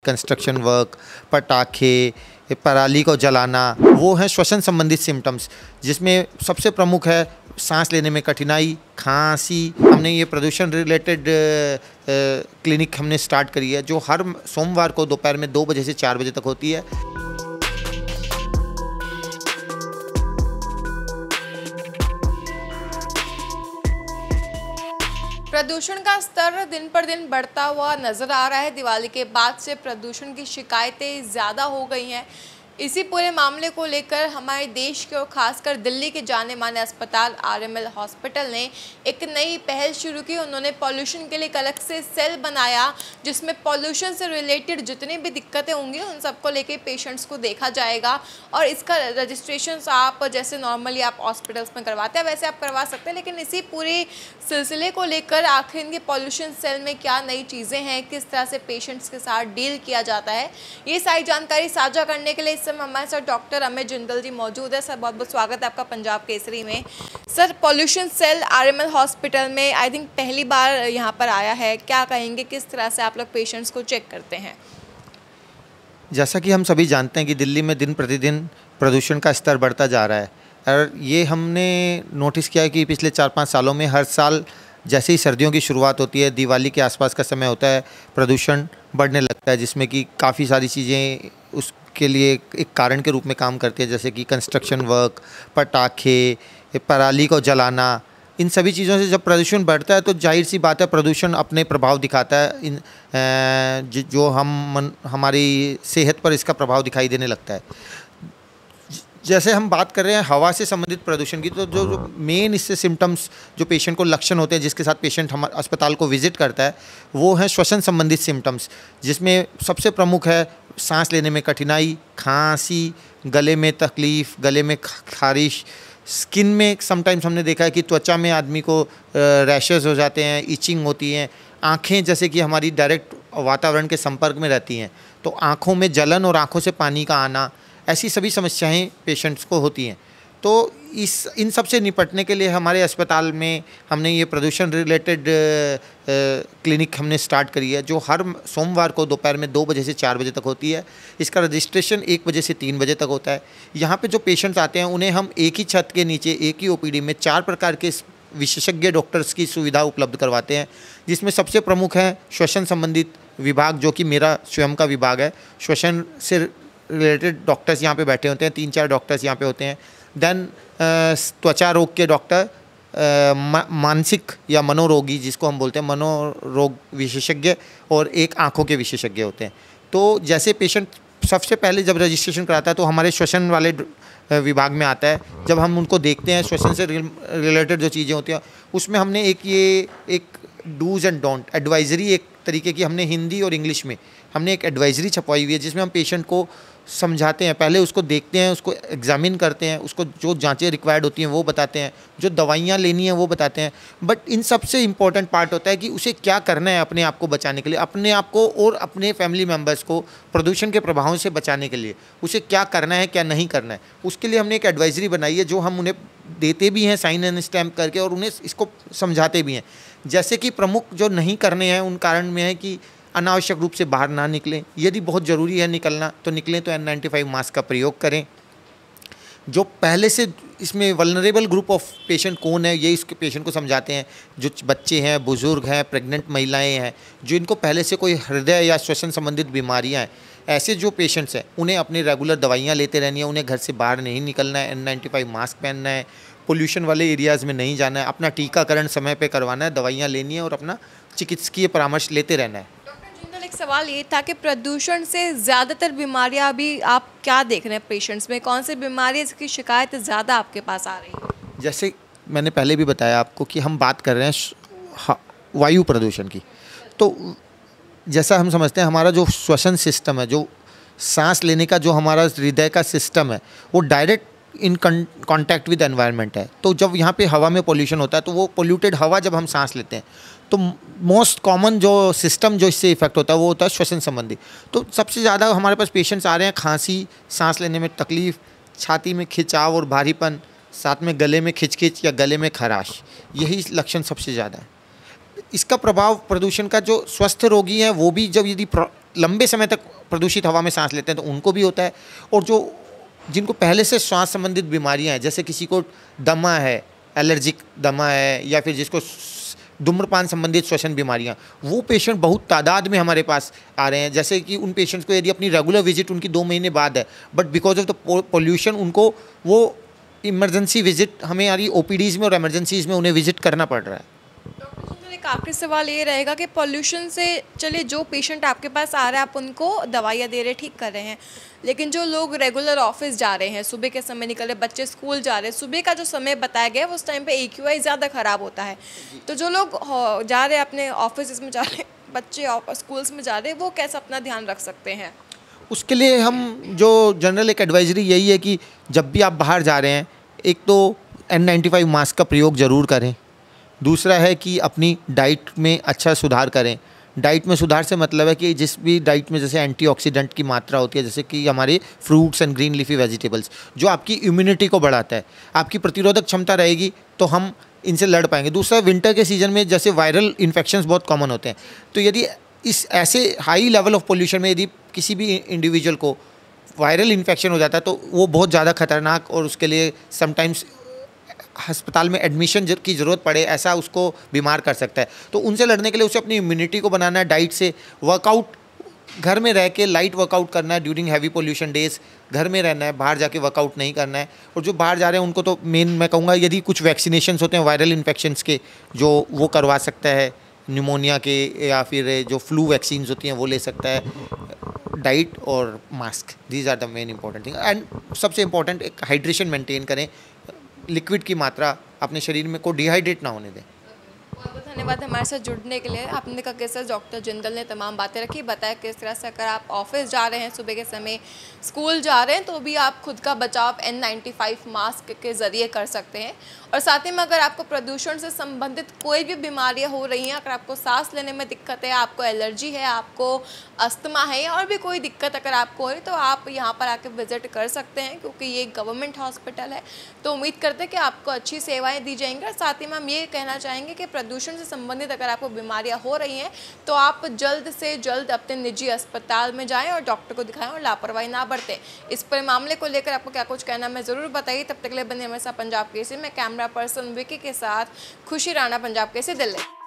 Construction work, पटाखे, पराली को जलाना, वो हैं श्वसन संबंधित सिम्टम्स, जिसमें सबसे प्रमुख है सांस लेने में कठिनाई, खांसी। हमने ये प्रदूषण रिलेटेड क्लिनिक हमने स्टार्ट करी है, जो हर सोमवार को दोपहर में 2 बजे से 4 बजे तक होती है। प्रदूषण का स्तर दिन पर दिन बढ़ता हुआ नजर आ रहा है। दिवाली के बाद से प्रदूषण की शिकायतें ज़्यादा हो गई हैं। इसी पूरे मामले को लेकर हमारे देश के और खासकर दिल्ली के जाने माने अस्पताल आरएमएल हॉस्पिटल ने एक नई पहल शुरू की। उन्होंने पॉल्यूशन के लिए एक अलग से सेल बनाया, जिसमें पॉल्यूशन से रिलेटेड जितनी भी दिक्कतें होंगी उन सबको लेके पेशेंट्स को देखा जाएगा और इसका रजिस्ट्रेशन आप जैसे नॉर्मली आप हॉस्पिटल्स में करवाते हैं वैसे आप करवा सकते हैं। लेकिन इसी पूरे सिलसिले को लेकर आखिर इनके पॉल्यूशन सेल में क्या नई चीज़ें हैं, किस तरह से पेशेंट्स के साथ डील किया जाता है, ये सारी जानकारी साझा करने के लिए हमारे साथ डॉक्टर अमित जिंदल जी मौजूद है। सर, बहुत बहुत स्वागत है आपका पंजाब केसरी में। Sir, pollution cell RML hospital में आई थिंक पहली बार यहाँ पर आया है, क्या कहेंगे, किस तरह से आप लोग पेशेंट्स को चेक करते हैं? जैसा कि हम सभी जानते हैं कि दिल्ली में दिन प्रतिदिन प्रदूषण का स्तर बढ़ता जा रहा है और ये हमने नोटिस किया है कि पिछले 4-5 सालों में हर साल जैसे ही सर्दियों की शुरुआत होती है, दिवाली के आसपास का समय होता है, प्रदूषण बढ़ने लगता है, जिसमें कि काफ़ी सारी चीज़ें उसके लिए एक कारण के रूप में काम करती है, जैसे कि कंस्ट्रक्शन वर्क, पटाखे, पराली को जलाना। इन सभी चीज़ों से जब प्रदूषण बढ़ता है तो जाहिर सी बात है प्रदूषण अपने प्रभाव दिखाता है, जो हमारी सेहत पर इसका प्रभाव दिखाई देने लगता है। जैसे हम बात कर रहे हैं हवा से संबंधित प्रदूषण की, तो जो मेन इससे सिम्टम्स जो पेशेंट को लक्षण होते हैं, जिसके साथ पेशेंट हमारे अस्पताल को विजिट करता है, वो हैं श्वसन संबंधित सिम्टम्स, जिसमें सबसे प्रमुख है सांस लेने में कठिनाई, खांसी, गले में तकलीफ़, गले में खारिश, स्किन में समटाइम्स हमने देखा है कि त्वचा में आदमी को रैशेस हो जाते हैं, इचिंग होती हैं, आँखें जैसे कि हमारी डायरेक्ट वातावरण के संपर्क में रहती हैं तो आँखों में जलन और आँखों से पानी का आना, ऐसी सभी समस्याएं पेशेंट्स को होती हैं। तो इन सब से निपटने के लिए हमारे अस्पताल में हमने ये प्रदूषण रिलेटेड क्लिनिक हमने स्टार्ट करी है, जो हर सोमवार को दोपहर में 2 बजे से 4 बजे तक होती है। इसका रजिस्ट्रेशन 1 बजे से 3 बजे तक होता है। यहाँ पे जो पेशेंट्स आते हैं उन्हें हम एक ही छत के नीचे एक ही ओपीडी में 4 प्रकार के विशेषज्ञ डॉक्टर्स की सुविधा उपलब्ध करवाते हैं, जिसमें सबसे प्रमुख है श्वसन संबंधित विभाग, जो कि मेरा स्वयं का विभाग है। श्वसन से रिलेटेड डॉक्टर्स यहाँ पे बैठे होते हैं, 3-4 डॉक्टर्स यहाँ पे होते हैं। देन त्वचा रोग के डॉक्टर, मानसिक या मनोरोगी जिसको हम बोलते हैं मनोरोग विशेषज्ञ, और एक आँखों के विशेषज्ञ होते हैं। तो जैसे पेशेंट सबसे पहले जब रजिस्ट्रेशन कराता है तो हमारे श्वसन वाले विभाग में आता है। जब हम उनको देखते हैं, श्वसन से रिलेटेड जो चीज़ें होती हैं उसमें हमने एक डूज एंड डोंट एडवाइजरी, एक तरीके की हमने हिंदी और इंग्लिश में हमने एक एडवाइजरी छपवाई हुई है, जिसमें हम पेशेंट को समझाते हैं, पहले उसको देखते हैं, उसको एग्जामिन करते हैं, उसको जो जांचें रिक्वायर्ड होती हैं वो बताते हैं, जो दवाइयाँ लेनी हैं वो बताते हैं। बट इन सबसे इम्पॉर्टेंट पार्ट होता है कि उसे क्या करना है अपने आप को बचाने के लिए, अपने आप को और अपने फैमिली मेम्बर्स को प्रदूषण के प्रभावों से बचाने के लिए उसे क्या करना है, क्या नहीं करना है। उसके लिए हमने एक एडवाइजरी बनाई है, जो हम उन्हें देते भी हैं साइन एंड स्टैम्प करके, और उन्हें इसको समझाते भी हैं। जैसे कि प्रमुख जो नहीं करने हैं उन कारण में है कि अनावश्यक रूप से बाहर ना निकलें, यदि बहुत ज़रूरी है निकलना तो निकलें, तो N95 मास्क का प्रयोग करें। जो पहले से इसमें वल्नरेबल ग्रुप ऑफ पेशेंट कौन है, ये इसके पेशेंट को समझाते हैं। जो बच्चे हैं, बुज़ुर्ग हैं, प्रेग्नेंट महिलाएं हैं, जो इनको पहले से कोई हृदय या श्वसन संबंधित बीमारियां हैं, ऐसे जो पेशेंट्स हैं उन्हें अपनी रेगुलर दवाइयाँ लेते रहनी है, उन्हें घर से बाहर नहीं निकलना है, N95 मास्क पहनना है, पोल्यूशन वाले एरियाज़ में नहीं जाना है, अपना टीकाकरण समय पर करवाना है, दवाइयाँ लेनी है और अपना चिकित्सकीय परामर्श लेते रहना है। एक सवाल ये था कि प्रदूषण से ज़्यादातर बीमारियां अभी आप क्या देख रहे हैं पेशेंट्स में, कौन सी बीमारी की शिकायत ज़्यादा आपके पास आ रही है? जैसे मैंने पहले भी बताया आपको कि हम बात कर रहे हैं वायु प्रदूषण की, तो जैसा हम समझते हैं हमारा जो श्वसन सिस्टम है, जो सांस लेने का जो हमारा हृदय का सिस्टम है, वो direct in contact with environment है। तो जब यहाँ पे हवा में पोल्यूशन होता है तो वो पोल्यूटेड हवा जब हम सांस लेते हैं तो मोस्ट कॉमन जो सिस्टम जो इससे इफेक्ट होता है वो होता है श्वसन संबंधी। तो सबसे ज़्यादा हमारे पास पेशेंट्स आ रहे हैं खांसी, सांस लेने में तकलीफ़, छाती में खिंचाव और भारीपन, साथ में गले में खिंच या गले में खराश, यही लक्षण सबसे ज़्यादा है। इसका प्रभाव प्रदूषण का जो स्वस्थ रोगी हैं वो भी जब यदि लंबे समय तक प्रदूषित हवा में सांस लेते हैं तो उनको भी होता है। और जो जिनको पहले से श्वास संबंधित बीमारियां हैं, जैसे किसी को दमा है, एलर्जिक दमा है, या फिर जिसको धूम्रपान संबंधित श्वसन बीमारियां, वो पेशेंट बहुत तादाद में हमारे पास आ रहे हैं। जैसे कि उन पेशेंट्स को यदि अपनी रेगुलर विजिट उनकी 2 महीने बाद है, but because of the pollution उनको वो इमरजेंसी विजिट हमें यानी ओपीडीज़ में और इमरजेंसीज़ में उन्हें विजिट करना पड़ रहा है। एक आखिरी सवाल ये रहेगा कि पॉल्यूशन से चलिए जो पेशेंट आपके पास आ रहा है आप उनको दवाइयाँ दे रहे, ठीक कर रहे हैं, लेकिन जो लोग रेगुलर ऑफिस जा रहे हैं, सुबह के समय निकल रहे, बच्चे स्कूल जा रहे हैं, सुबह का जो समय बताया गया है उस टाइम पे AQI ज़्यादा ख़राब होता है, तो जो लोग जा रहे हैं अपने ऑफिस में जा रहे हैं, बच्चे स्कूल्स में जा रहे हैं, वो कैसे अपना ध्यान रख सकते हैं? उसके लिए हम जो जनरल एक एडवाइजरी यही है कि जब भी आप बाहर जा रहे हैं, एक तो N95 मास्क का प्रयोग ज़रूर करें। दूसरा है कि अपनी डाइट में अच्छा सुधार करें। डाइट में सुधार से मतलब है कि जिस भी डाइट में जैसे एंटीऑक्सीडेंट की मात्रा होती है, जैसे कि हमारे fruits and green leafy vegetables, जो आपकी इम्यूनिटी को बढ़ाता है, आपकी प्रतिरोधक क्षमता रहेगी तो हम इनसे लड़ पाएंगे। दूसरा, विंटर के सीज़न में जैसे वायरल इन्फेक्शंस बहुत कॉमन होते हैं, तो यदि इस ऐसे हाई लेवल ऑफ पोल्यूशन में यदि किसी भी इंडिविजुअल को वायरल इन्फेक्शन हो जाता है तो वो बहुत ज़्यादा खतरनाक, और उसके लिए समटाइम्स अस्पताल में एडमिशन की ज़रूरत पड़े, ऐसा उसको बीमार कर सकता है। तो उनसे लड़ने के लिए उसे अपनी इम्यूनिटी को बनाना है, डाइट से, वर्कआउट घर में रह के लाइट वर्कआउट करना है ड्यूरिंग हैवी पोल्यूशन डेज, घर में रहना है, बाहर जाके वर्कआउट नहीं करना है। और जो बाहर जा रहे हैं उनको तो मेन मैं कहूँगा, यदि कुछ वैक्सीनेशंस होते हैं वायरल इन्फेक्शंस के, जो वो करवा सकता है, निमोनिया के या फिर जो फ्लू वैक्सीन्स होती हैं वो ले सकता है। डाइट और mask, these are the main important thing. And सबसे इम्पॉर्टेंट, एक हाइड्रेशन मेंटेन करें, लिक्विड की मात्रा अपने शरीर में को डिहाइड्रेट ना होने दें। बहुत बहुत धन्यवाद हमारे साथ जुड़ने के लिए। आपने कहा किस तरह डॉक्टर जिंदल ने तमाम बातें रखी, बताया किस तरह से अगर आप ऑफिस जा रहे हैं, सुबह के समय स्कूल जा रहे हैं, तो भी आप खुद का बचाव N95 मास्क के ज़रिए कर सकते हैं। और साथ ही में अगर आपको प्रदूषण से संबंधित कोई भी बीमारियां हो रही हैं, अगर आपको सांस लेने में दिक्कत है, आपको एलर्जी है, आपको अस्थमा है, या और भी कोई दिक्कत अगर आपको हो रही, तो आप यहाँ पर आके विजिट कर सकते हैं, क्योंकि ये एक गवर्नमेंट हॉस्पिटल है। तो उम्मीद करते हैं कि आपको अच्छी सेवाएं दी जाएंगी। और साथ ही में हम ये कहना चाहेंगे कि प्रदूषण से संबंधित अगर आपको बीमारियां हो रही हैं तो आप जल्द से जल्द अपने निजी अस्पताल में जाएं और डॉक्टर को दिखाएं और लापरवाही ना बरतें। इस पर मामले को लेकर आपको क्या कुछ कहना मैं ज़रूर बताइए। तब तक के लिए बने हमेशा पंजाब केसरी में कैमरा पर्सन विकी के साथ खुशी राणा, पंजाब केसरी, दिल्ली।